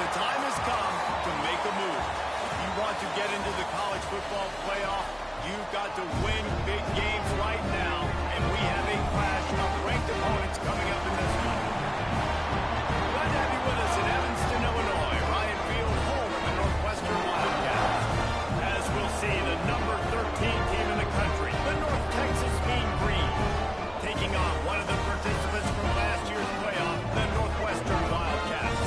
The time has come to make a move. If you want to get into the college football playoff, you've got to win big games right now, and we have a clash of ranked opponents coming up in this one. Glad to have you with us in Evanston, Illinois. Ryan Field, home of the Northwestern Wildcats. As we'll see, the number 13 team in the country, the North Texas Mean Green, taking on one of the participants from last year's playoff, the Northwestern Wildcats.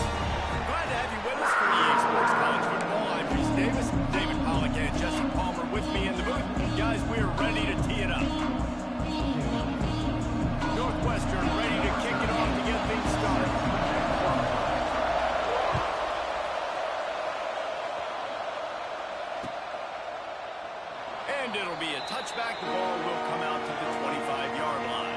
Glad to have you with us for EA Sports College Football. I'm Reese Davis, David Pollack, and Jesse Palmer with me in the booth. Guys, we're ready to tee it up. Northwestern ready to kick it off to get things started. And it'll be a touchback. The ball will come out to the 25-yard line.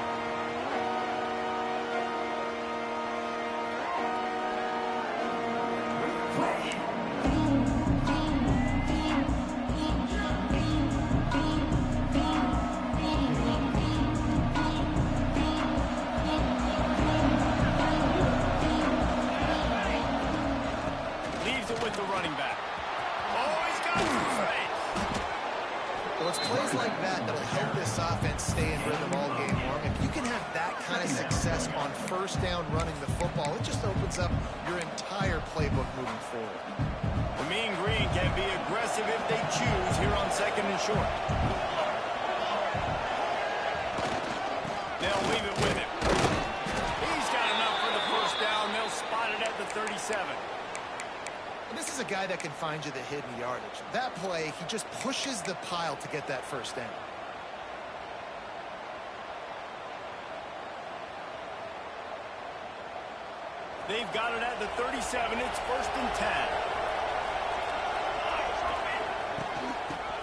Leaves it with the running back. Oh, he's got some space. Well, it's plays like that that'll help this offense stay in rhythm all game long. If you can have that kind of success on first down running the football, it just opens up your entire playbook moving forward. The Mean Green can be aggressive if they choose here on second and short. They'll leave it with him. He's got enough for the first down. They'll spot it at the 37. And this is a guy that can find you the hidden yardage. That play, he just pushes the pile to get that first down. They've got it at the 37. It's first and 10.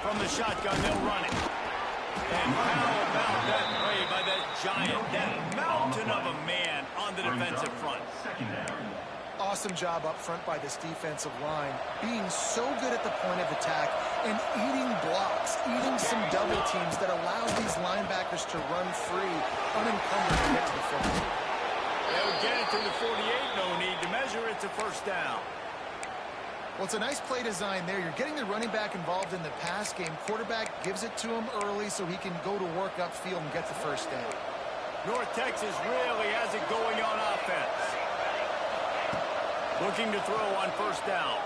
From the shotgun, they'll run it. And how about that play by that giant, that mountain of a man on the defensive front? Awesome job up front by this defensive line, being so good at the point of attack and eating blocks, eating some double teams that allows these linebackers to run free, unencumbered to get to the football. They'll get it to the 48, no need to measure. It's a first down. Well, it's a nice play design there. You're getting the running back involved in the pass game. Quarterback gives it to him early so he can go to work upfield and get the first down. North Texas really has it going on offense. Looking to throw on first down.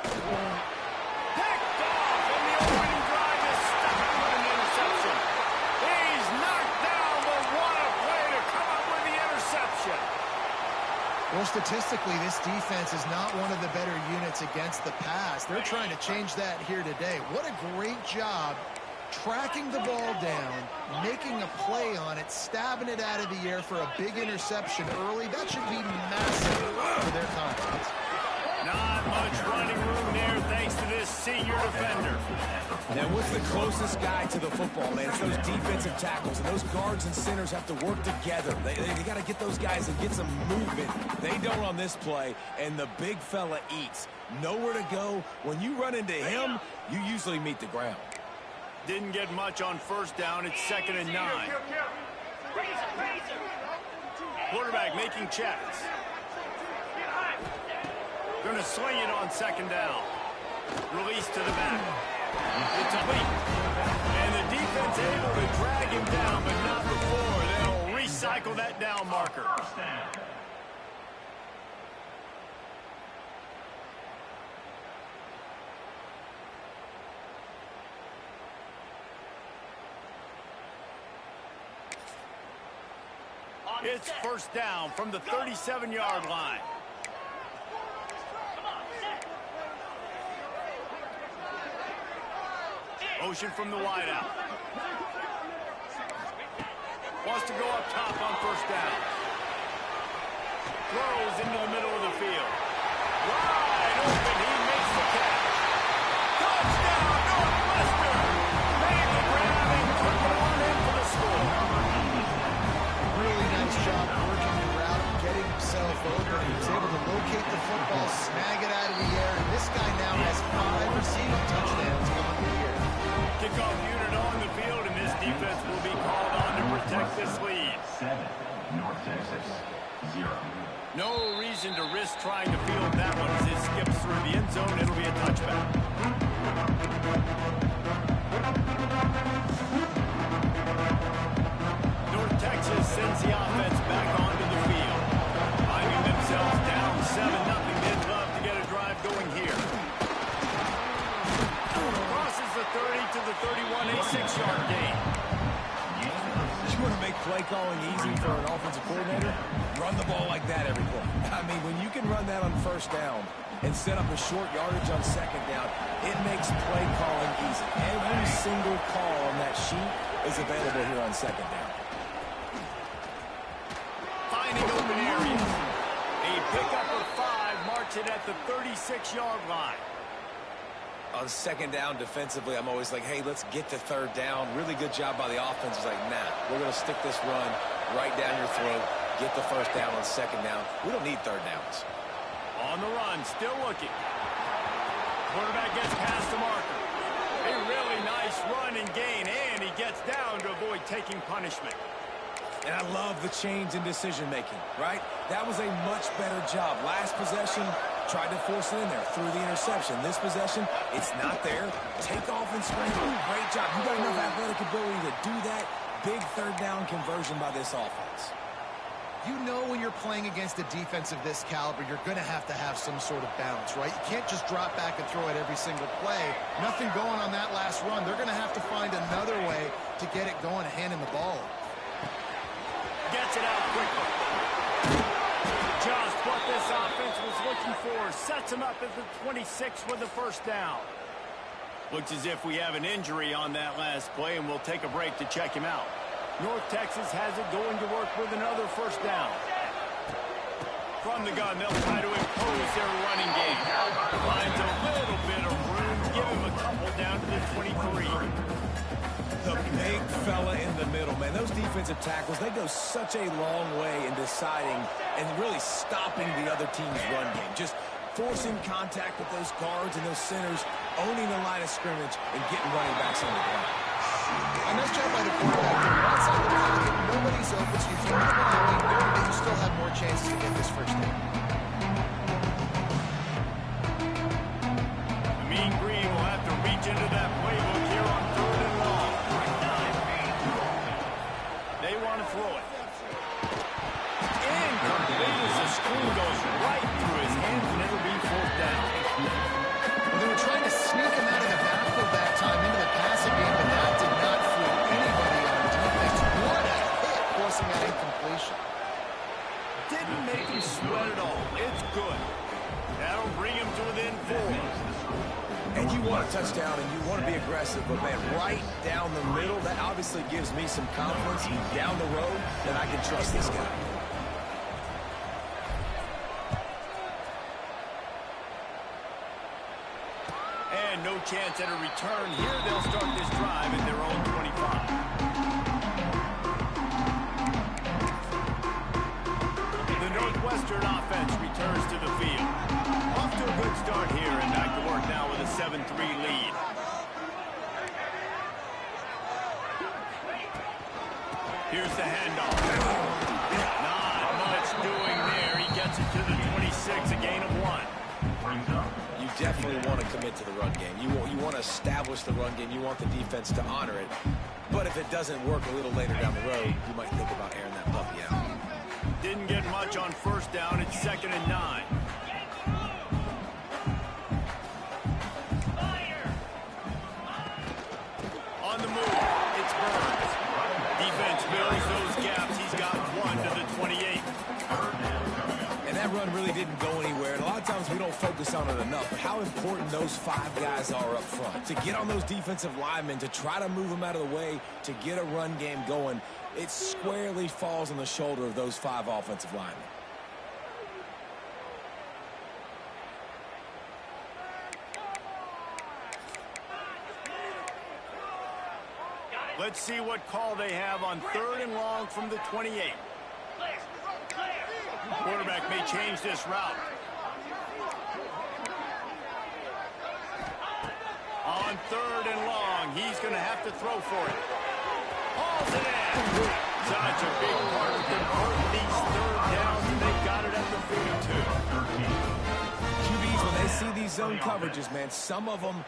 Picked off, and the opening drive is stopped with an interception. He's knocked down, but what a play to come up with the interception. Well, statistically, this defense is not one of the better units against the pass. They're trying to change that here today. What a great job tracking the ball down, making a play on it, stabbing it out of the air for a big interception early. That should be massive for their confidence. Not much running room there thanks to this senior defender. Now, what's the closest guy to the football, man? It's those defensive tackles, and those guards and centers have to work together. They got to get those guys and get some movement. They don't on this play, and the big fella eats. Nowhere to go. When you run into him, you usually meet the ground. Didn't get much on first down. It's second and 9. Quarterback making checks. Going to sling it on second down. Release to the back. It's a leap. And the defense able to drag him down, but not before. They'll recycle that down marker. It's first down from the 37-yard line. Motion from the wideout. Wants to go up top on first down. Throws into the middle of the field. Wide open. He makes the catch. Touchdown, Northwestern. Made the grab and took one in for the score. Really nice job working the route, getting himself open. He was able to locate the football, snag it out of the air, and this guy now has 5 receiving touchdowns on the year. Kickoff unit on the field, and this defense will be called on to protect this lead. 7, North Texas, 0. No reason reason to risk trying to field that one as it skips through the end zone. It'll be a touchback. North Texas sends the offense back onto the field. Finding themselves down 7-0. They'd love to get a drive going here. Crosses the 30 to the 31, a 6-yard gain. You want to make play calling easy for an offensive coordinator? Run the ball like that every play. I mean, when you can run that on first down and set up a short yardage on second down, it makes play calling easy. Every single call on that sheet is available here on second down. Finding open areas. A pickup of 5, marks it at the 36-yard line. On second down defensively, I'm always like, hey, let's get to third down. Really good job by the offense. It's like, nah, we're going to stick this run right down your throat, get the first down on second down. We don't need third downs. On the run, still looking. Quarterback gets past the marker. A really nice run and gain, and he gets down to avoid taking punishment. And I love the change in decision-making, right? That was a much better job. Last possession, tried to force it in there through the interception. This possession, it's not there. Take off and scramble. Great job. You got enough athletic ability to do that. Big third down conversion by this offense. You know when you're playing against a defense of this caliber, you're going to have some sort of bounce, right? You can't just drop back and throw it every single play. Nothing going on that last run. They're going to have to find another way to get it going, handing the ball. Gets it out quickly. Just what this offense was looking for. Sets him up at the 26 with the first down. Looks as if we have an injury on that last play, and we'll take a break to check him out. North Texas has it going to work with another first down. From the gun, they'll try to impose their running game. Finds a little bit of room. Give him a couple down to the 23. The big fella in the middle, man. Those defensive tackles, they go such a long way in deciding and really stopping the other team's run game. Just forcing contact with those guards and those centers, owning the line of scrimmage, and getting running backs on the ground. A nice job by the quarterback. Outside the pocket, nobody's open, so you throw it around, knowing that you still have more chances to get this first down. The Mean Green will have to reach into that playbook here on 3rd and long. They want to throw it. Incomplete as the screen goes right through his hands, and it'll be 4th down. Well, they were trying to sneak him out of the backfield that time into the passing game, but that did not fool anybody on defense. What a hit, forcing that incompletion. Didn't make him sweat at all. It's good. That'll bring him to within 4. And you want a touchdown and you want to be aggressive, but man, right down the middle, that obviously gives me some confidence down the road that I can trust this guy. And no chance at a return here. They'll start this drive at their own 25. The Northwestern offense returns to the field. Off to a good start here and back to work now with a 7-3 lead. Here's the handoff. Not much doing there. He gets it to the 26, a gain of 1. You definitely want to commit to the run game. You want to establish the run game. You want the defense to honor it. But if it doesn't work a little later down the road, you might think about airing that puppy out. Didn't get much on first down. It's 2nd and 9. On the move, it's Burns. Defense fills those gaps. He's got 1 to the 28. And that run really didn't go anywhere. And a lot of times we don't focus on it enough. But how important those 5 guys are up front. To get on those defensive linemen, to try to move them out of the way, to get a run game going, it squarely falls on the shoulder of those 5 offensive linemen. Let's see what call they have on 3rd and long from the 28. Quarterback may change this route. On 3rd and long, he's going to have to throw for it. Hauls it in. Such a big part of converting these 3rd downs and they've got it at the 42. QBs, when they see these zone coverages, man, some of them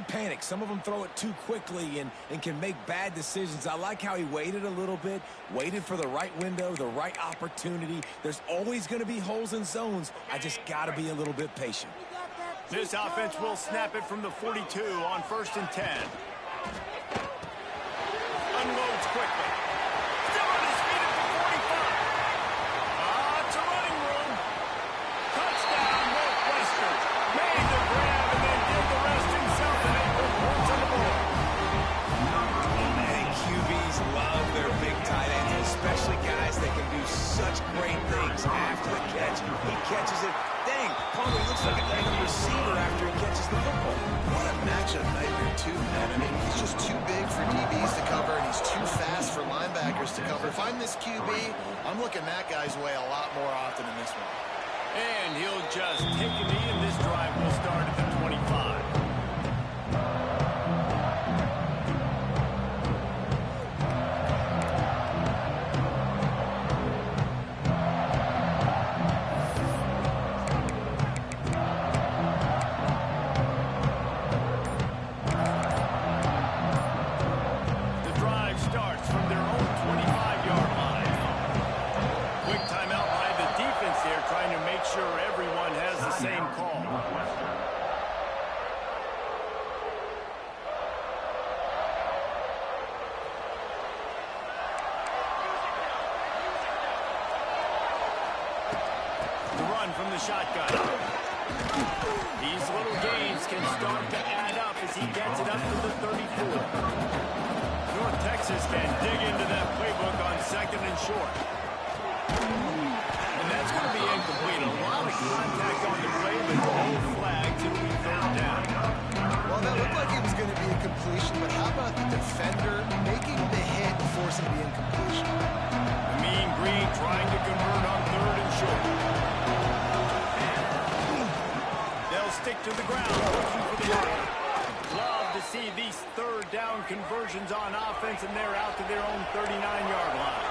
panic. Some of them throw it too quickly and can make bad decisions. I like how he waited a little bit, waited for the right window, the right opportunity. There's always going to be holes in zones. I just got to be a little bit patient. This offense will snap it from the 42 on 1st and 10. Unloads quickly. Still on his feet at the 45. It's a running room. Touchdown, Northwestern. Made the grab and then did the rest himself, and they put points on the board. And QBs love their big tight ends, especially guys that can do such great things after the catch. He catches it. Dang, Palmer looks like a great receiver after he catches the football. What a matchup nightmare, too, man. I mean, he's just too big for DBs to cover, and he's too fast for linebackers to cover. If I'm this QB, I'm looking that guy's way a lot more often in this one. And he'll just take a knee, and this drive will start at the 25. From the shotgun. These little gains can start to add up as he gets it up to the 34. North Texas can dig into that playbook on 2nd and short. And that's going to be incomplete. A lot of contact on the play, but no flags. It'll be 3rd down. Well, that looked like it was going to be a completion, but how about the defender making the hit and forcing the incompletion? Mean Green trying to convert on 3rd and short. Stick to the ground, looking for the ball. Love to see these 3rd down conversions on offense, and they're out to their own 39-yard line.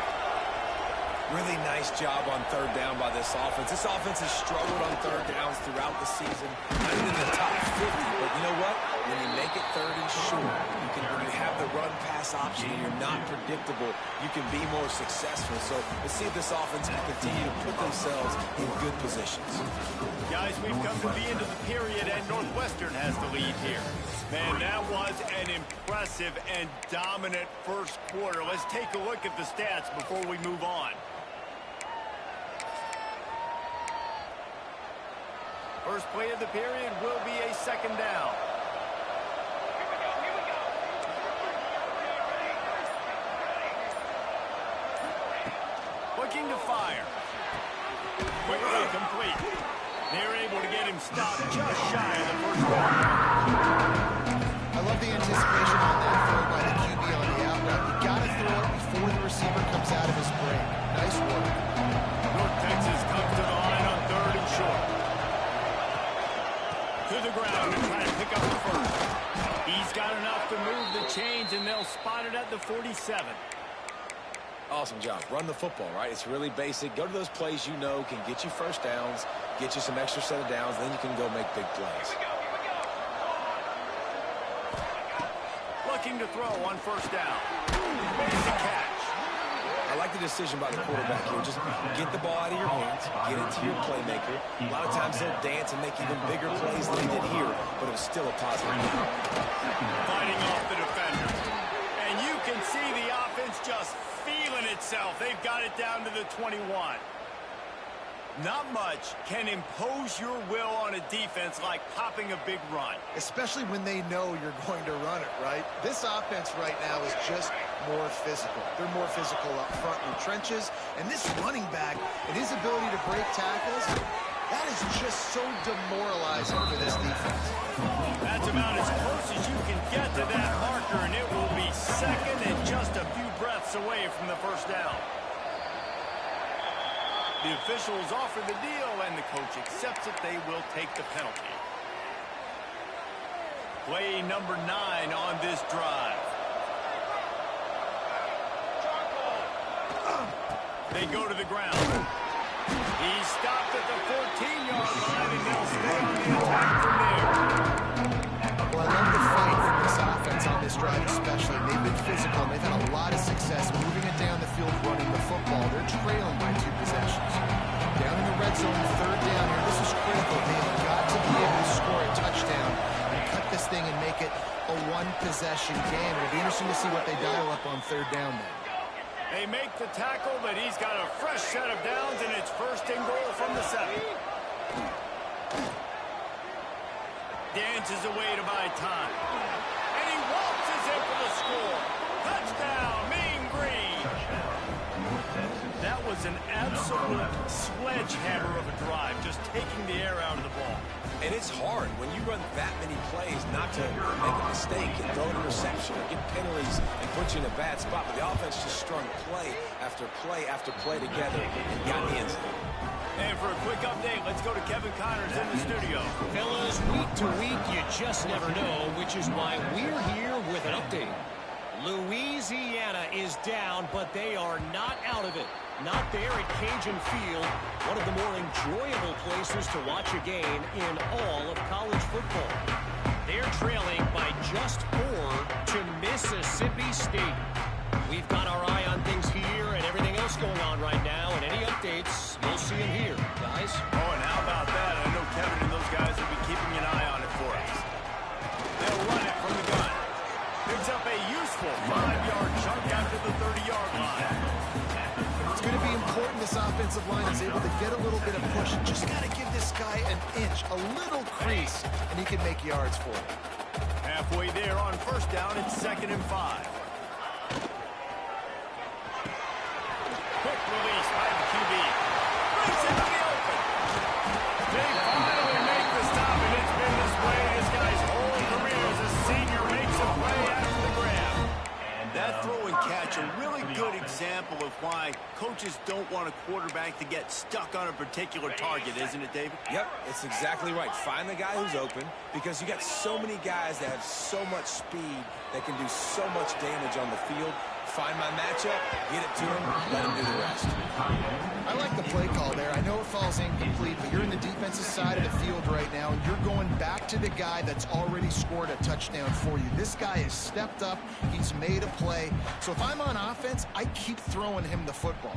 Really nice job on 3rd down by this offense. This offense has struggled on 3rd downs throughout the season. Not even in the top 50, but you know what? When you make it 3rd and short, when you have the run-pass option and you're not predictable, you can be more successful. So let's see if this offense can continue to put themselves in good positions. Guys, we've come to the end of the period, and Northwestern has the lead here. Man, that was an impressive and dominant first quarter. Let's take a look at the stats before we move on. First play of the period will be a 2nd down. Looking to fire. Quickly complete. They're able to get him stopped just shy of the 1st down. I love the anticipation on that throw by the QB on the out route. You got to throw it before the receiver comes out of his break. Nice work. North Texas comes to the line on 3rd and short. To the ground and trying to pick up the 1st. He's got enough to move the chains, and they'll spot it at the 47. Awesome job. Run the football, right? It's really basic. Go to those plays you know can get you 1st downs, get you some extra set of downs, then you can go make big plays. Looking to throw on 1st down. Makes a catch. I like the decision by the quarterback here. Just get the ball out of your hands, get it to your playmaker. A lot of times they'll dance and make even bigger plays than they did here, but it was still a positive game. Fighting off the defender. And you can see the offense just feeling itself. They've got it down to the 21. Not much can impose your will on a defense like popping a big run. Especially when they know you're going to run it, right? This offense right now is just more physical. They're more physical up front in the trenches. And this running back and his ability to break tackles, that is just so demoralizing for this defense. That's about as close as you can get to that marker, and it will be 2nd and just a few breaths away from the 1st down. The officials offer the deal, and the coach accepts it. They will take the penalty. Play number 9 on this drive. They go to the ground. He's stopped at the 14-yard line, and they'll stay on the attack from there. Well, I love the fight from this offense on this drive especially. They've been physical, and they've had a lot of success moving it down the field, running the football. They're trailing by 2 possessions. Down in the red zone, 3rd down here. This is critical. They have got to be able to score a touchdown and cut this thing and make it a 1-possession game. It'll be interesting to see what they dial up on 3rd down there. They make the tackle, but he's got a fresh set of downs, and it's 1st and goal from the 7. Dances away to buy time. And he waltzes in for the score. Touchdown, Mean Green. That was an absolute sledgehammer of a drive, just taking the air out of the ball. And it's hard when you run that many plays not to make a mistake and throw an interception or get penalties and put you in a bad spot. But the offense just strung play after play after play together and got in the end zone. And for a quick update, let's go to Kevin Connors in the studio. Fellas, week to week, you just never know, which is why we're here with an update. Louisiana is down, but they are not out of it. Not there at Cajun Field, one of the more enjoyable places to watch a game in all of college football. They're trailing by just 4 to Mississippi State. We've got our eye on things here and everything else going on right now, and any updates, you'll see them here. Guys? Oh, and how about that? I know Kevin and those guys will be keeping an eye on it for us. They'll run it from the gun. Picks up a useful 5-yard chunk after the 30-yard line. It's going to be important this offensive line is able to get a little bit of push. Just got to give this guy an inch, a little crease, and he can make yards for it. Halfway there on 1st down, it's 2nd and 5. Quick release by the QB. Brings into the open. They finally make the stop, and it's been this way his guy's whole career as a senior makes a play after the grab. That throw and catch, a really good example of why coaches don't want a quarterback to get stuck on a particular target, isn't it, David? Yep, it's exactly right. Find the guy who's open because you got so many guys that have so much speed that can do so much damage on the field. Find my matchup, get it to him, let him do the rest. I like the play call there. I know it falls incomplete, but you're in the defensive side of the field right now, and you're going back to the guy that's already scored a touchdown for you. This guy has stepped up. He's made a play. So if I'm on offense, I keep throwing him the football.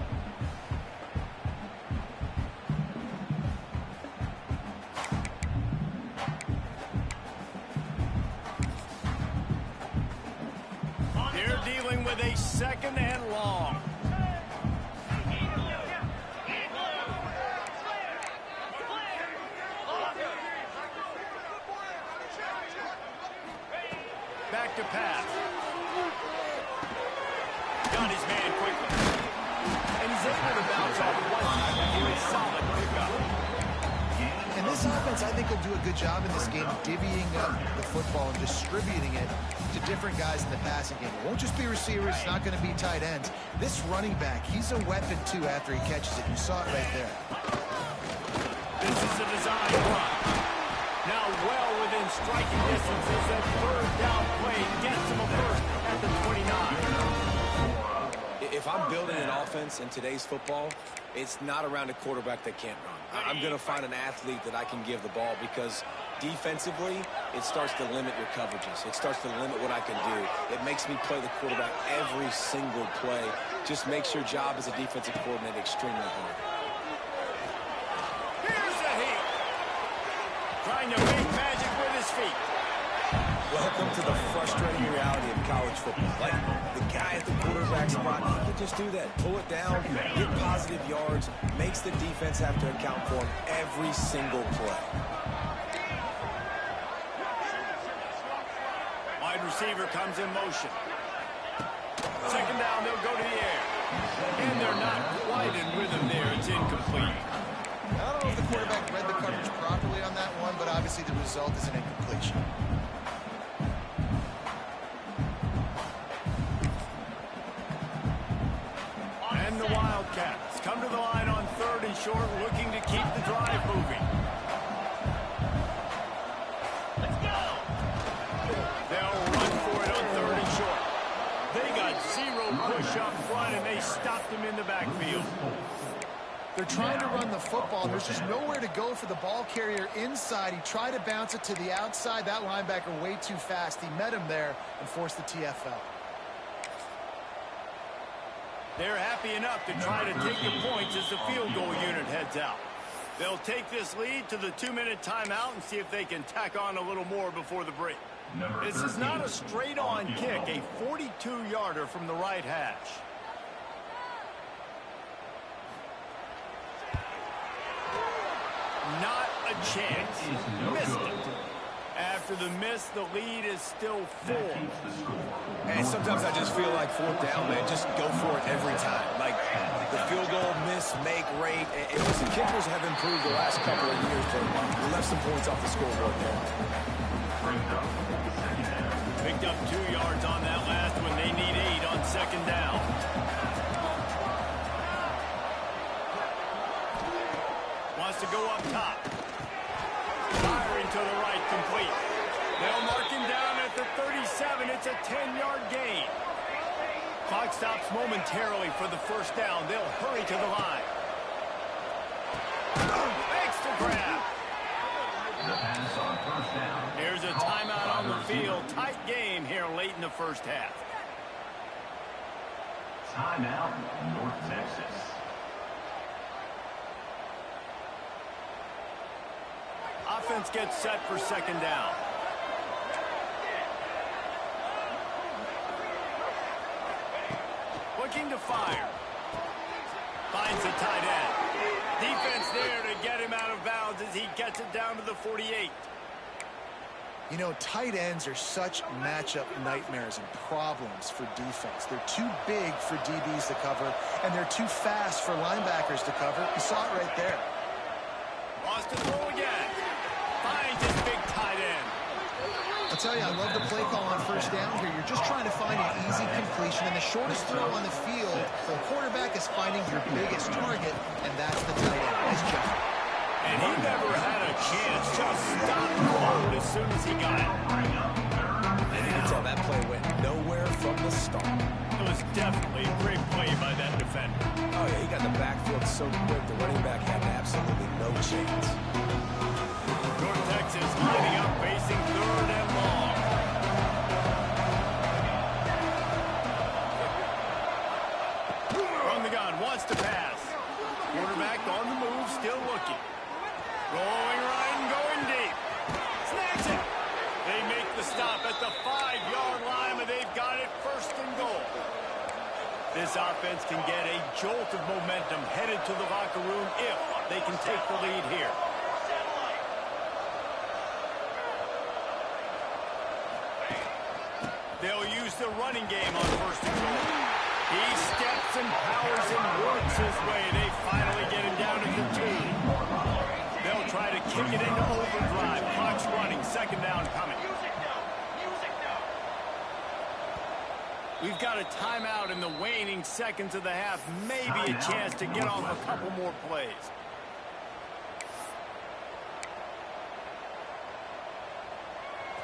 They're dealing with a 2nd and long. Back to pass. Got his man quickly. And he's able to bounce off one time and do a solid pickup. And this offense, I think, will do a good job in this game divvying up the football and distributing it to different guys in the passing game. It won't just be receivers. It's not going to be tight ends. This running back, he's a weapon, too, after he catches it. You saw it right there. This is a design run. Now well within striking distance as that 3rd down play gets him a first at the 29. If I'm building an offense in today's football, it's not around a quarterback that can't run. I'm going to find an athlete that I can give the ball because defensively, it starts to limit your coverages. It starts to limit what I can do. It makes me play the quarterback every single play. Just makes your job as a defensive coordinator extremely hard. Here's the heat. Trying to make magic with his feet. Welcome to the frustrating reality of college football. Like, the guy at the quarterback spot, he can just do that. Pull it down, get positive yards, makes the defense have to account for him every single play. Wide receiver comes in motion. 2nd down, they'll go to the air. And they're not quite in rhythm there. It's incomplete. I don't know if the quarterback read the coverage properly on that one, but obviously the result is an incompletion. And the Wildcats come to the line on 3rd and short, looking to keep the drive moving. Let's go! They'll run for it on 3rd and short. They got 0 push up front, and they stopped him in the backfield. They're trying to run the football, and there's just nowhere to go for the ball carrier inside. He tried to bounce it to the outside. That linebacker way too fast. He met him there and forced the TFL. They're happy enough to try to take the points as the field goal unit heads out. They'll take this lead to the 2-minute timeout and see if they can tack on a little more before the break. This is not a straight-on kick, a 42-yarder from the right hash. Not a chance. Missed it. After the miss, the lead is still 4. And sometimes I just feel like 4th down, man. Just go for it every time. Like the field goal miss, make rate. And listen, kickers have improved the last couple of years, but we left some points off the scoreboard there. Picked up 2 yards on that last one. They need 8 on 2nd down. Wants to go up top. Firing to the right, complete. They'll mark him down at the 37. It's a 10-yard gain. Clock stops momentarily for the 1st down. They'll hurry to the line. Extra grab. Here's a timeout on the field. Tight game here late in the 1st half. Timeout, North Texas. Offense gets set for 2nd down. Looking to fire. Finds the tight end. Defense there to get him out of bounds as he gets it down to the 48. You know, tight ends are such matchup nightmares and problems for defense. They're too big for DBs to cover, and they're too fast for linebackers to cover. You saw it right there. Lost to throw again. Finds his big tight end. I'll tell you, I love the play call on 1st down here. You're just trying to find an easy completion, and the shortest throw on the field, the quarterback is finding your biggest target, and that's the tight end. Nice job. And he never had a chance. Just stopped cold as soon as he got it. And you can tell that play went nowhere from the start. It was definitely a great play by that defender. Oh, yeah, he got the backfield so quick, the running back had absolutely no chance. North Texas lining up, facing 3rd and long. From the gun, wants to pass. Quarterback on the move, still looking. Rolling right and going deep. Snags it. They make the stop at the 5-yard line, but they've got it 1st and goal. This offense can get a jolt of momentum headed to the locker room if they can take the lead here. They'll use the running game on 1st and goal. He steps and powers and works his way. They finally get him down to the 2. They'll try to kick it into overdrive. Clock's running. 2nd down coming. We've got a timeout in the waning seconds of the half. Maybe a chance to get off a couple more plays.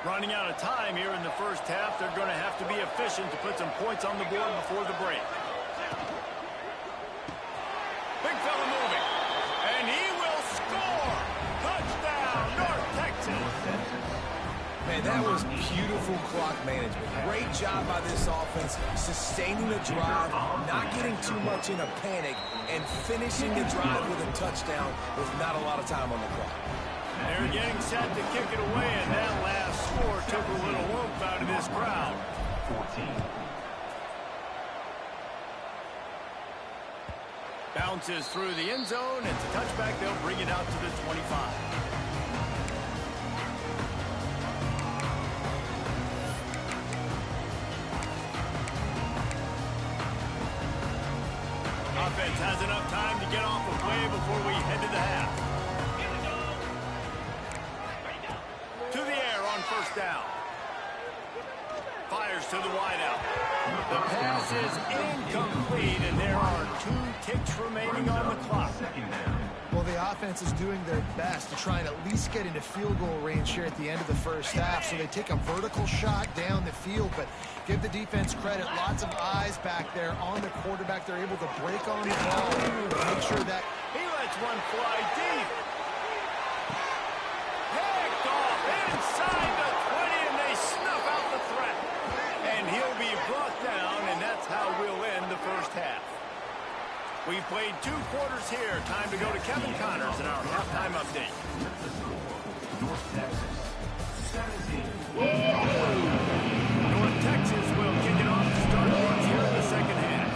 Running out of time here in the 1st half. They're going to have to be efficient to put some points on the board before the break. Big fella moving. And he will score. Touchdown, North Texas. Man, that was beautiful clock management. Great job by this offense, sustaining the drive, not getting too much in a panic, and finishing the drive with a touchdown with not a lot of time on the clock. They're getting set to kick it away, and that last score took a little oomph out of this crowd. 14. Bounces through the end zone. It's a touchback. They'll bring it out to the 25. Offense has enough time to get off the play before we head to the half. To the air on 1st down. fires to the wideout. The pass is incomplete, and there are 2 ticks remaining on the clock. Well, the offense is doing their best to try and at least get into field goal range here at the end of the first half. So they take a vertical shot down the field, but give the defense credit. Lots of eyes back there on the quarterback. They're able to break on the ball, make sure that He lets one fly deep. Picked off inside the 20, and they snuff out the threat. And he'll be brought down, and that's how we'll end the first half. We've played 2 quarters here. Time to go to Kevin Connors in our halftime update. North Texas, 17. North Texas will kick it off to start things here in the second half.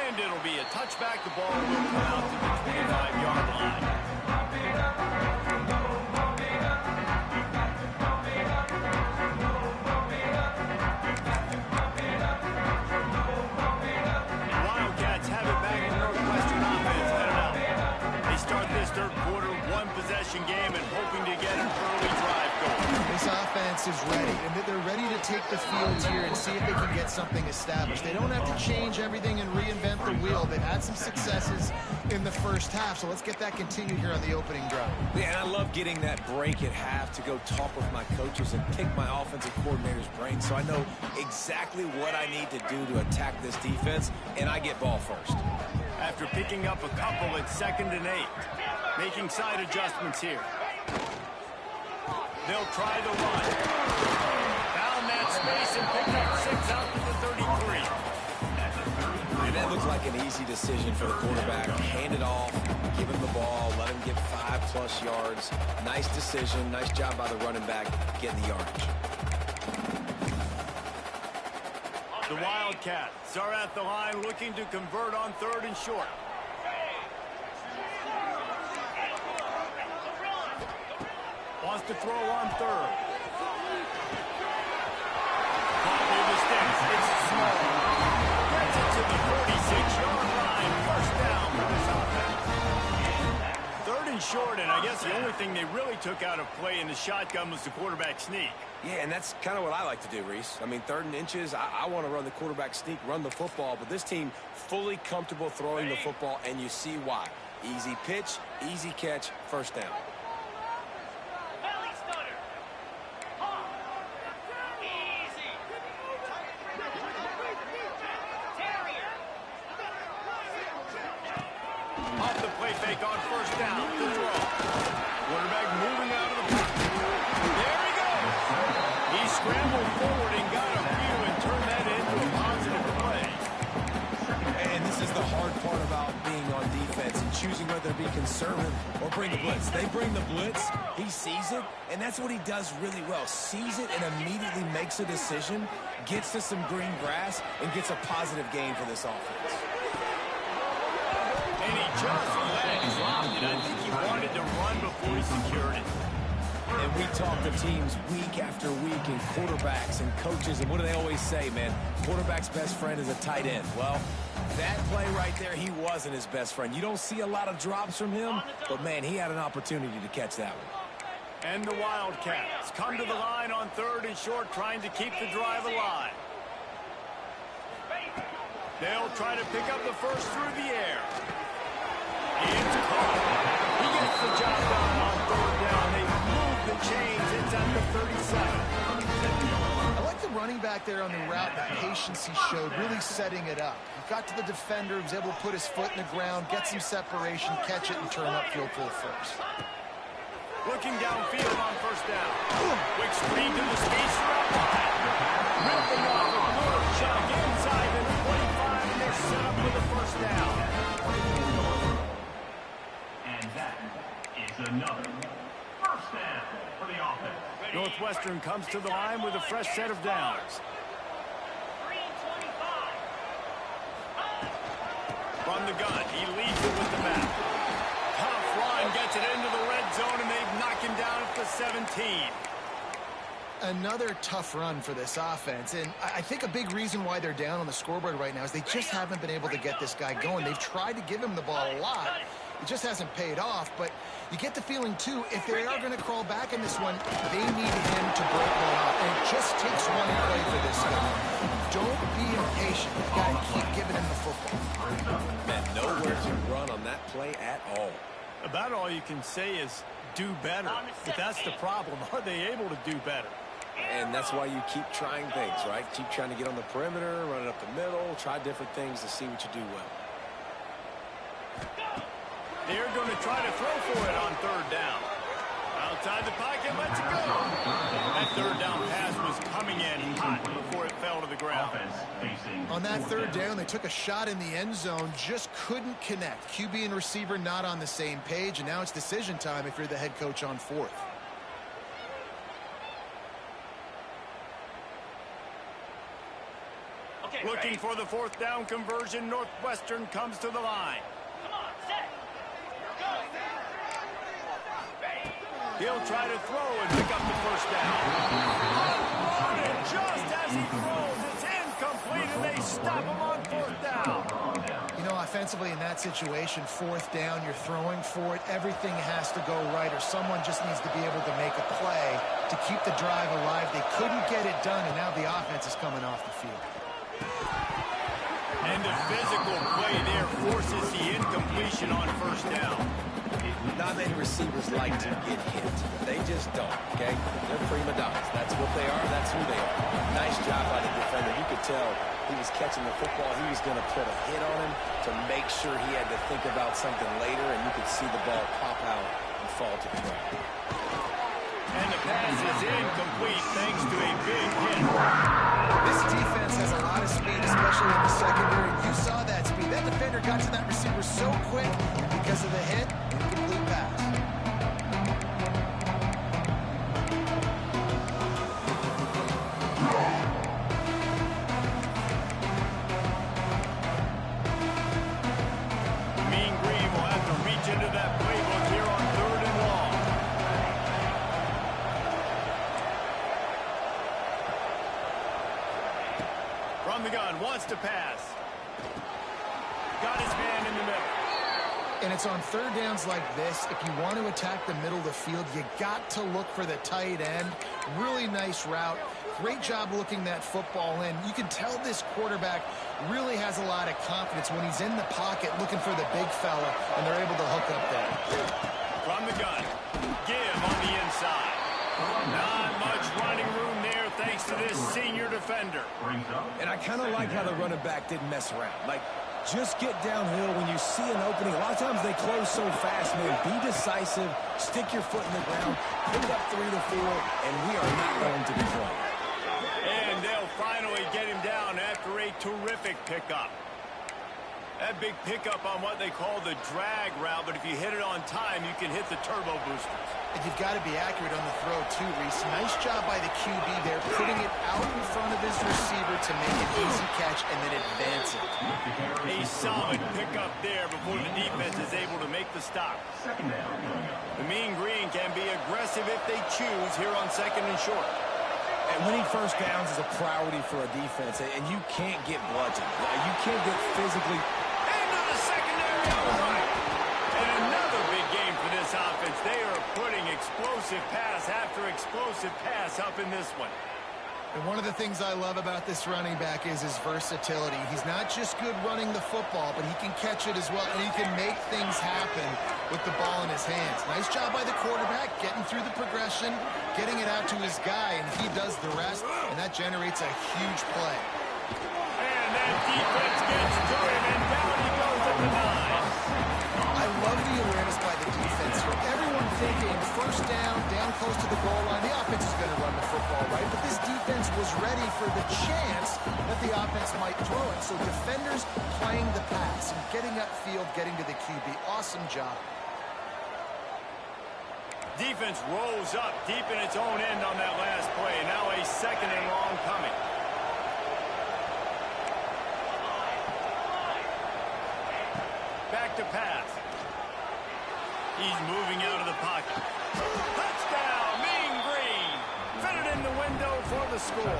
And it'll be a touchback. The ball will come out to the 25-yard line. Wildcats have it back in Northwestern offense. Headed out. They start this third quarter, 1-possession game, and hoping to get an early drive going. this offense is ready, and that they're ready to take the field here and see if they can get something established. They don't have to change everything and reinvent the wheel. They've had some successes in the first half, so let's get that continued here on the opening drive. Yeah, and I love getting that break at half to go talk with my coaches and pick my offensive coordinator's brain so I know exactly what I need to do to attack this defense, and I get ball first. After picking up a couple at 2nd and 8, making side adjustments here. They'll try the run. Found that space and picked up 6 out to the 33. And that looked like an easy decision for the quarterback. Hand it off, give him the ball, let him get 5+ yards. Nice decision, nice job by the running back getting the yardage. The Wildcats are at the line looking to convert on 3rd and short. Wants to throw on 3rd. Caught near the sticks. It's small. Gets it to the 46-yard line. First down for this offense. 3rd and short, and I guess the only thing they really took out of play in the shotgun was the quarterback sneak. Yeah, and that's kind of what I like to do, Reese. I mean, 3rd and inches, I want to run the quarterback sneak, run the football, but this team fully comfortable throwing the football, and you see why. Easy pitch, easy catch, first down. Off the play fake on 1st down. The throw. Quarterback moving out of the pocket. There he goes. He scrambled forward and got a few and turned that into a positive play. And this is the hard part about being on defense and choosing whether to be conservative or bring the blitz. They bring the blitz, he sees it, and that's what he does really well. Sees it and immediately makes a decision, gets to some green grass, and gets a positive gain for this offense. And he just dropped it. I think he wanted to run before he secured it. And we talk to teams week after week and quarterbacks and coaches, and what do they always say, man? Quarterback's best friend is a tight end. Well, that play right there, he wasn't his best friend. You don't see a lot of drops from him, but, man, he had an opportunity to catch that one. And the Wildcats come to the line on 3rd and short, trying to keep the drive alive. They'll try to pick up the first through the air. It's caught. He gets the job done on 3rd down. They move the chains. It's at the 37. I like the running back there on the route, the patience he showed, really setting it up. He got to the defender, was able to put his foot in the ground, get some separation, catch it, and turn upfield for the first. Looking downfield on 1st down. Quick screen to the speedster up wide. Ripping off a quarter chuck inside the 25, and they're set up for the first down. And that is another first down for the offense. Northwestern comes to the line with a fresh set of downs. From the gun, he leads it with the back. Tough run, gets it into the red zone, and they've knocked him down at the 17. Another tough run for this offense, and I think a big reason why they're down on the scoreboard right now is they just haven't been able to get this guy going. They've tried to give him the ball a lot, It just hasn't paid off, but you get the feeling, too, if they are going to crawl back in this one, they need him to break one off. And it just takes one play for this guy. Don't be impatient. You got to keep giving him the football. Man, nowhere to run on that play at all. About all you can say is do better. But that's the problem. Are they able to do better? And that's why you keep trying things, right? Keep trying to get on the perimeter, run it up the middle, try different things to see what you do well. They're going to try to throw for it on third down. Outside the pocket, let's go. That third down pass was coming in hot before it fell to the ground. On that third down, they took a shot in the end zone, just couldn't connect. QB and receiver not on the same page, and now it's decision time if you're the head coach on fourth. Looking for the fourth down conversion. Northwestern comes to the line. He'll try to throw and pick up the first down. And just as he throws, it's incomplete, and they stop him on fourth down. You know, offensively in that situation, fourth down, you're throwing for it. Everything has to go right, or someone just needs to be able to make a play to keep the drive alive. They couldn't get it done, and now the offense is coming off the field. And the physical play there forces the incompletion on first down. Not many receivers like to get hit. They just don't, okay? They're prima donnas. That's what they are. That's who they are. Nice job by the defender. You could tell he was catching the football. He was going to put a hit on him to make sure he had to think about something later, and you could see the ball pop out and fall to the ground. And the pass is incomplete thanks to a big hit. This defense has a lot of speed, especially in the secondary. You saw that speed. That defender got to that receiver so quick, and because of the hit, incomplete pass. Mean Green will have to reach into that playbook here on third and long. From the gun, wants to pass. Got his man in the middle. And it's on third downs like this. If you want to attack the middle of the field, you got to look for the tight end. Really nice route. Great job looking that football in. You can tell this quarterback really has a lot of confidence when he's in the pocket looking for the big fella, and they're able to hook up there. From the gun, give on the inside. Not much running room there thanks to this senior defender. And I kind of like how the running back didn't mess around. Like, just get downhill when you see an opening. A lot of times they close so fast, man. Be decisive, stick your foot in the ground, put it up 3-4, and we are not going to be playing. And they'll finally get him down after a terrific pickup. That big pickup on what they call the drag route, but if you hit it on time, you can hit the turbo boosters. And you've got to be accurate on the throw, too, Reese. Nice job by the QB there, putting it out in front of his receiver to make an easy catch and then advance it. A solid pickup there before the defense is able to make the stop. The Mean Green can be aggressive if they choose here on second and short. And winning first downs is a priority for a defense, and you can't get bludgeoned. You can't get physically. Into the secondary. All right. And another big game for this offense. They are putting explosive pass after explosive pass up in this one. And one of the things I love about this running back is his versatility. He's not just good running the football, but he can catch it as well, and he can make things happen with the ball in his hands. Nice job by the quarterback, getting through the progression, getting it out to his guy, and he does the rest, and that generates a huge play. And that defense gets to him, and down he goes at the 9. I love the awareness by the defense here. Everyone thinking first down close to the goal line. The offense is going to run the football, right? But this defense was ready for the chance that the offense might throw it. So defenders playing the pass and getting upfield, getting to the QB. Awesome job. Defense rolls up deep in its own end on that last play. Now a second and long coming. Back to pass. He's moving out of the pocket. Touchdown, Mean Green. Fit it in the window for the score.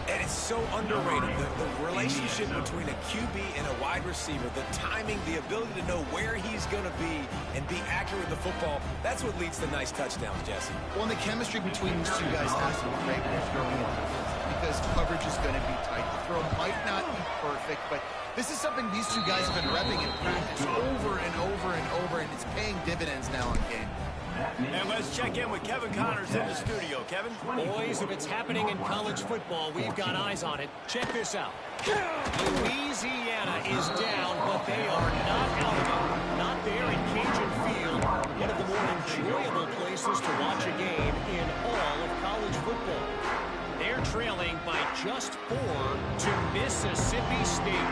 And it's so underrated, the relationship between a QB and a wide receiver, the timing, the ability to know where he's going to be and be accurate with the football, that's what leads to nice touchdowns, Jesse. Well, and the chemistry between these two guys has to be great when they're throwing in because coverage is going to be tight. The throw might not be perfect, but this is something these two guys have been repping in practice over and over and over, and it's paying dividends now in game. And let's check in with Kevin Connors in the studio. Kevin? Boys, if it's happening in college football, we've got eyes on it. Check this out. Louisiana is down, but they are not out of it. Not there in Cajun Field, one of the more enjoyable places to watch a game in all of college football. They're trailing by just 4 to Mississippi State.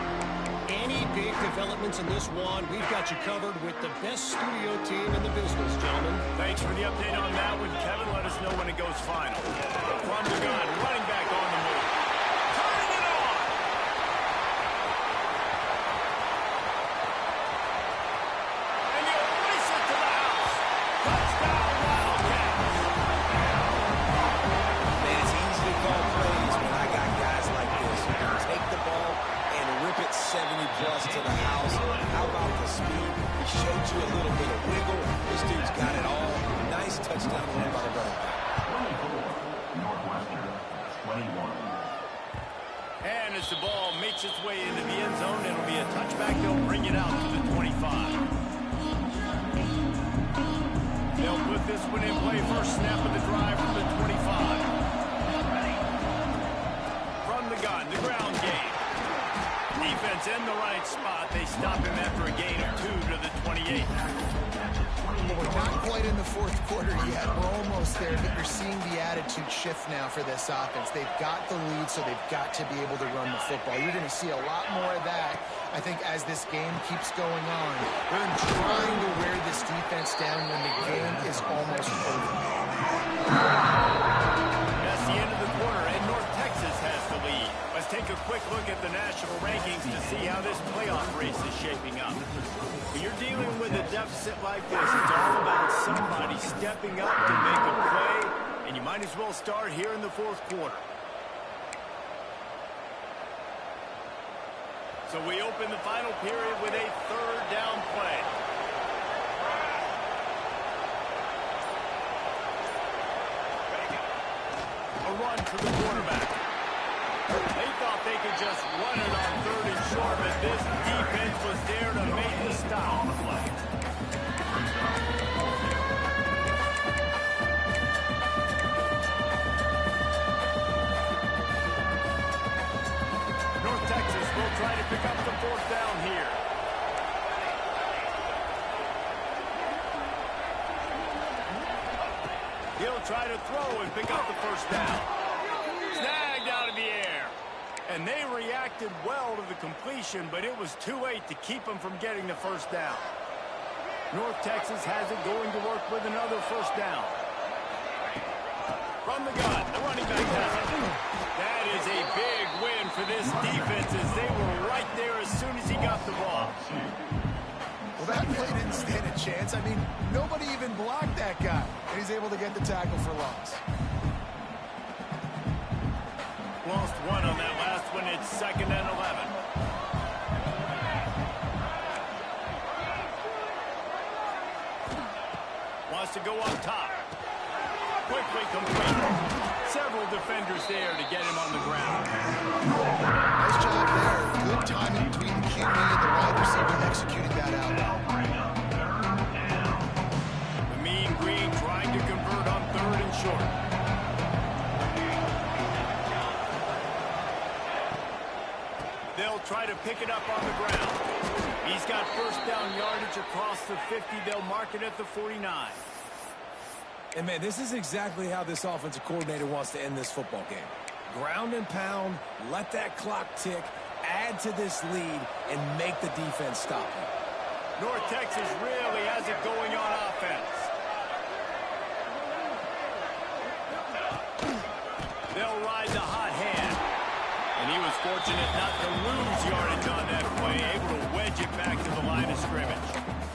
Any big developments in this one, we've got you covered with the best studio team in the business, gentlemen. Thanks for the update on that one, Kevin. Let us know when it goes final. From the gun, running back on the move. Turning it on! And he'll race it to the house. Touchdown, Wildcats! Man, it's easy to call plays when I got guys like this who can take the ball and rip it 70-plus to the house. How about the speed? He showed you a little bit of wiggle. This dude's got it all. Nice touchdown run by the running back. 24, Northwestern, 21. And as the ball makes its way into the end zone, it'll be a touchback. They'll bring it out to the 25. They'll put this one in play. First snap of the drive from the 25. From the gun, the ground game. Defense in the right spot. They stop him after a gain of 2 to the 28. Well, we're not quite in the fourth quarter yet. We're almost there, but you're seeing the attitude shift now for this offense. They've got the lead, so they've got to be able to run the football. You're going to see a lot more of that, I think, as this game keeps going on. They're trying to wear this defense down when the game is almost over. That's the end of the quarter, and North Texas has the lead. Let's take a quick look at the national rankings to see how this playoff race is shaping up. When you're dealing with a deficit like this, it's all about somebody stepping up to make a play, and you might as well start here in the fourth quarter. So we open the final period with a third down play. A run for the quarterback. They thought they could just run it on third and short, but this defense was there to make the stop. North Texas will try to pick up the fourth down here. He'll try to throw and pick up the first down. Snagged out of the air. And they reacted well to the completion, but it was too late to keep them from getting the first down. North Texas has it going to work with another first down. From the gun, the running back has it. That is a big win for this defense as they were right there as soon as he got the ball. Well, that play didn't stand a chance. I mean, nobody even blocked that guy, and he's able to get the tackle for loss. Lost one on that last one. It's 2nd and 11. Wants to go up top. Quickly complete. Several defenders there to get him on the ground. Nice job there. Good timing between the QB and the wide receiver executing that out. The Mean Green trying to convert on third and short. They'll try to pick it up on the ground. He's got first down yardage across the 50. They'll mark it at the 49. And, man, this is exactly how this offensive coordinator wants to end this football game. Ground and pound, let that clock tick, add to this lead, and make the defense stop him. North Texas really has it going on offense. They'll ride the hot hand. And he was fortunate not to lose yardage on that play, able to wedge it back to the line of scrimmage.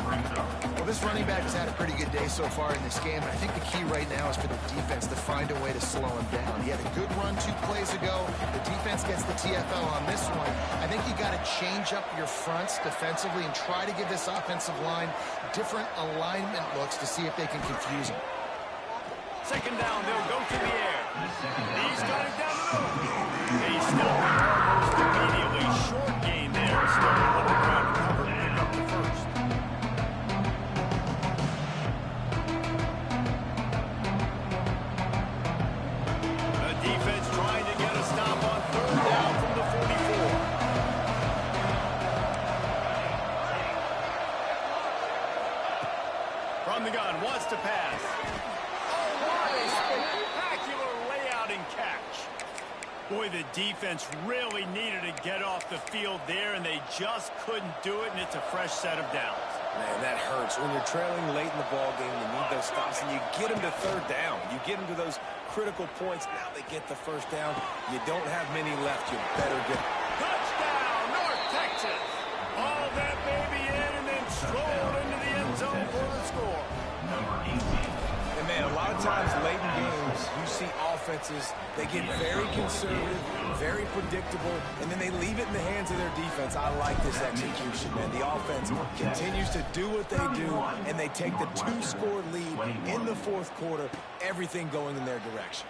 brings up Well, this running back has had a pretty good day so far in this game, and I think the key right now is for the defense to find a way to slow him down. He had a good run 2 plays ago. The defense gets the TFL on this one. I think you got to change up your fronts defensively and try to give this offensive line different alignment looks to see if they can confuse him. Second down, they'll go to the air. He's got it down the middle. They stop almost immediately. Short gain there. Still on the ground to cover and pick up the first. The defense trying to get a stop on third down from the 44. From the gun, wants to pass. Spectacular layout and catch. Boy, the defense really needed to get off the field there, and they just couldn't do it, and it's a fresh set of downs. Man, that hurts. When you're trailing late in the ball game, you need those stops, and you get them to third down. You get them to those critical points. Now they get the first down. You don't have many left. You better get it. Touchdown, North Texas. All that baby in and then strolled into the end zone for the score. number 18. And man, a lot of times late in games, you see offenses, they get very conservative, very predictable, and then they leave it in the hands of their defense. I like this execution, man. The offense continues to do what they do, and they take the 2-score lead in the fourth quarter, everything going in their direction.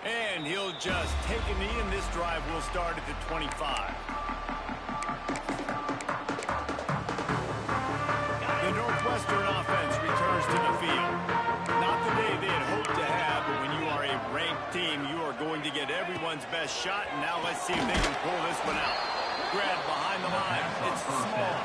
And he'll just take a knee, and this drive will start at the 25. The Northwestern offense returns to the field. Not the day they had hoped to have, but when you are a ranked team, you are going to get everyone's best shot, and now let's see if they can pull this one out. Grab behind the line. It's small.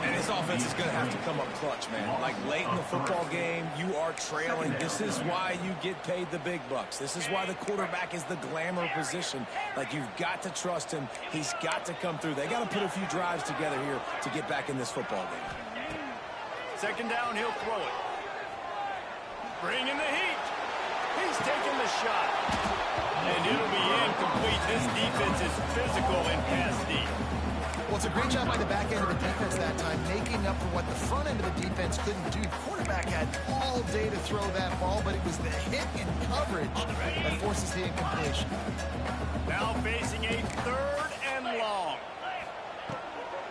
And his offense is going to have to come up clutch, man. Like late in the football game, you are trailing. This is why you get paid the big bucks. This is why the quarterback is the glamour position. Like, you've got to trust him. He's got to come through. They got to put a few drives together here to get back in this football game. Second down, he'll throw it. Bring in the heat. He's taking the shot. And it'll be incomplete. This defense is physical and pass deep. Well, it's a great job by the back end of the defense that time, making up for what the front end of the defense couldn't do. The quarterback had all day to throw that ball, but it was the hit in coverage that forces the incompletion. Now facing a third and long.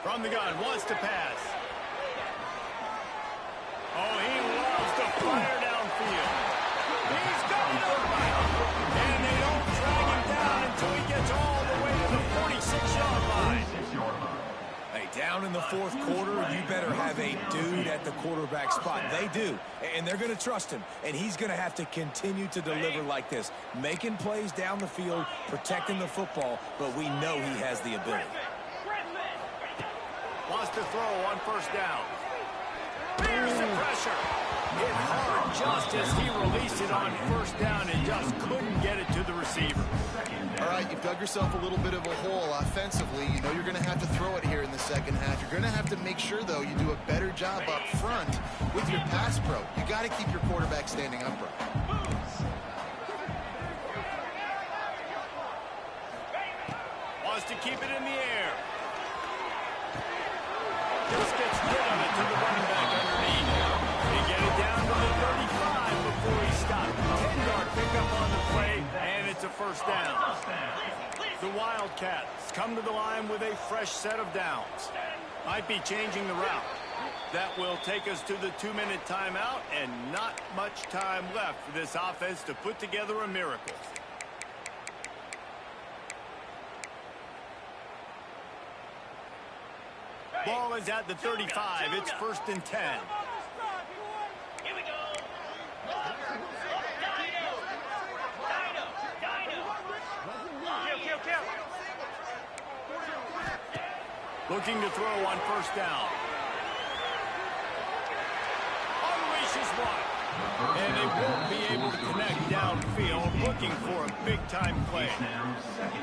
From the gun, wants to pass. Oh, he loves to fire downfield. He's got it over. And they don't drag him down until he gets all the way to the 46-yard line. Hey, down in the fourth quarter, you better have a dude at the quarterback spot. They do, and they're going to trust him, and he's going to have to continue to deliver like this, making plays down the field, protecting the football, but we know he has the ability. Wants to throw on first down. Fears the pressure. Hit hard just as he released it on first down and just couldn't get it to the receiver. All right, you've dug yourself a little bit of a hole offensively. You know you're going to have to throw it here in the second half. You're going to have to make sure, though, you do a better job up front with your pass pro. You got to keep your quarterback standing upright. Wants to keep it in the air. Just gets rid of it to the running back underneath. They get it down to the 35 before he stopped. 10-yard pickup on the play, and it's a first down. The Wildcats come to the line with a fresh set of downs. Might be changing the route. That will take us to the 2-minute timeout, and not much time left for this offense to put together a miracle. Ball is at the 35. It's 1st and 10. Here we go. Looking to throw on first down. Unleashes one. And they won't be able to connect downfield, looking for a big-time play.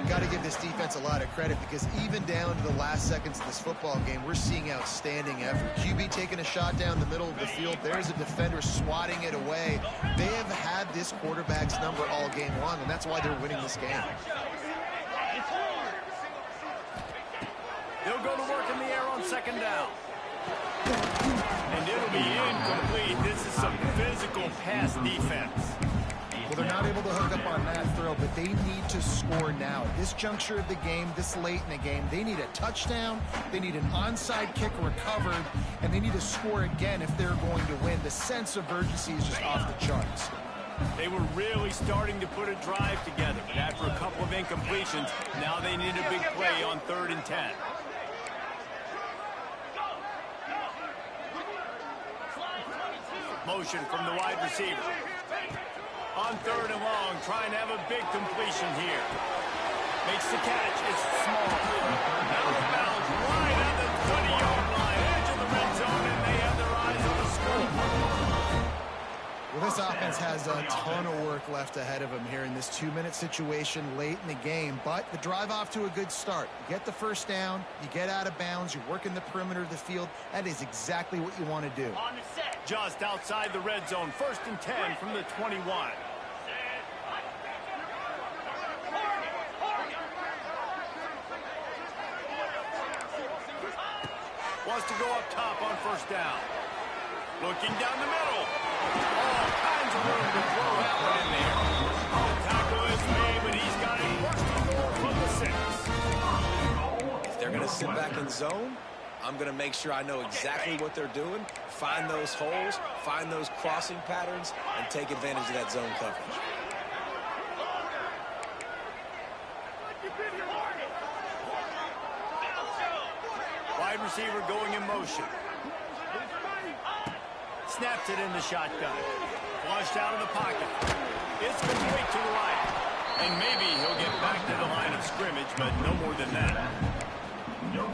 Got to give this defense a lot of credit because even down to the last seconds of this football game, we're seeing outstanding effort. QB taking a shot down the middle of the field. There's a defender swatting it away. They have had this quarterback's number all game long, and that's why they're winning this game. They'll go to work in the air on second down. And it'll be incomplete. This is some physical pass defense. Well, they're not able to hook up on that throw, but they need to score now. At this juncture of the game, this late in the game, they need a touchdown, they need an onside kick recovered, and they need to score again if they're going to win. The sense of urgency is just off the charts. They were really starting to put a drive together, but after a couple of incompletions, now they need a big play on 3rd and 10. Motion from the wide receiver. On 3rd and long, trying to have a big completion here. Makes the catch. It's small. Out of bounds, right on the 20-yard line. Edge of the red zone, and they have their eyes on the score. Well, this offense has a ton of work left ahead of them here in this 2-minute situation late in the game, but the drive off to a good start. You get the first down, you get out of bounds, you're working the perimeter of the field. That is exactly what you want to do. On the set. Just outside the red zone, 1st and 10 from the 21. Wants to go up top on 1st down. Looking down the middle. All kinds of room to throw that one in there. The tackle is made, but he's got a 1st and goal from the 6. If they're going to sit back in zone, I'm going to make sure I know exactly what they're doing, find those holes, find those crossing patterns, and take advantage of that zone coverage. Wide receiver going in motion. Snaps it in the shotgun. Flushed out of the pocket. It's complete to the right. And maybe he'll get back to the line of scrimmage, but no more than that.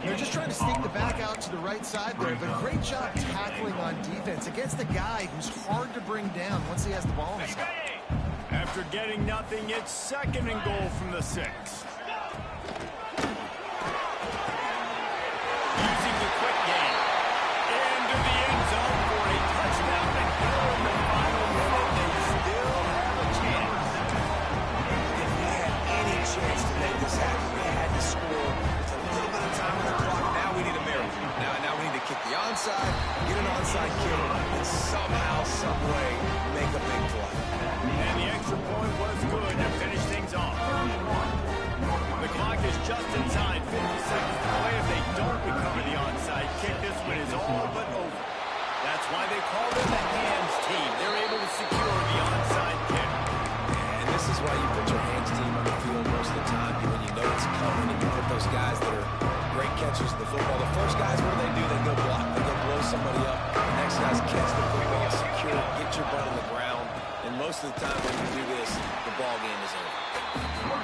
They're just trying to sneak the back out to the right side there, but great job tackling on defense against a guy who's hard to bring down once he has the ball in his hand. After getting nothing, it's 2nd and goal from the 6. Using the quick game. Into the end zone for a touchdown. And here in the final minute, they still have a chance. If they had any chance to make this happen, they had to score. With a little bit of time on the clock, now we need a miracle. Now we need to kick the onside, get an onside kick, and somehow, some way, make a big play. And the extra point was good to finish things off. The clock is just inside 50 seconds to play. If they don't recover the onside kick, this one is all but over. That's why they call them the hands team. They're able to secure the onside kick. And this is why you put your hands team on the field most of the time when you know it's coming, and you put those guys that are great catchers of the football. The first guys, what do? They go block. They go blow somebody up. The next guys catch the football, secure, get your butt on the ground. And most of the time when you do this, the ball game is over.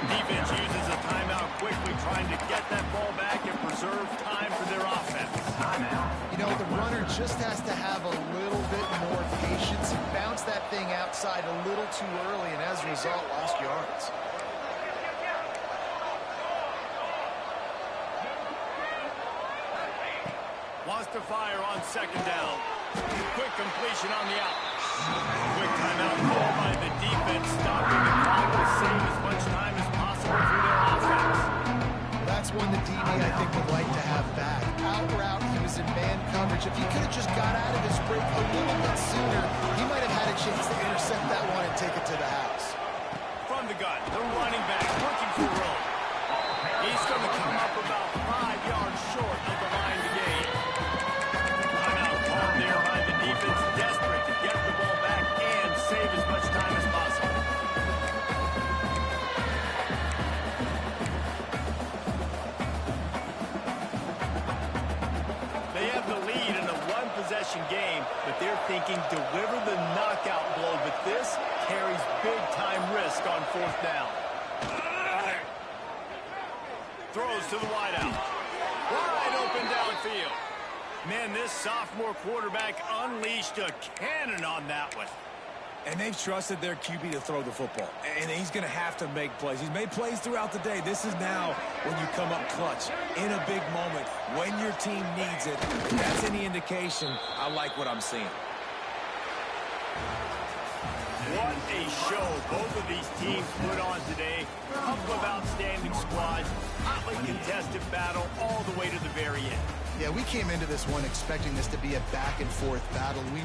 Defense uses a timeout quickly, trying to get that ball back and preserve time for their offense. You know, the runner just has to have a little bit more patience and bounce that thing outside a little too early, and as a result, lost yards. Wants to fire on 2nd down. Quick completion on the out. Quick timeout called by the defense, stopping the clock to save as much time as possible for their offense. That's one the DB, I think, would like to have back. Out route, he was in man coverage. If he could have just got out of his break a little bit sooner, he might have had a chance to intercept that one and take it to the house. From the gun, the running back looking for room. He's going to come up about 5 yards short of the line to gain. Timeout called there by the defense, desperate to get the ball back and save as much time as possible. They have the lead in a one-possession game, but they're thinking deliver the knockout blow, but this carries big-time risk on 4th down. Throws to the wideout. Wide open downfield. Man, this sophomore quarterback unleashed a cannon on that one. And they've trusted their QB to throw the football. And he's going to have to make plays. He's made plays throughout the day. This is now when you come up clutch in a big moment when your team needs it. If that's any indication, I like what I'm seeing. What a show both of these teams put on today. A couple of outstanding squads. Hotly contested battle all the way to the very end. Yeah, we came into this one expecting this to be a back-and-forth battle. We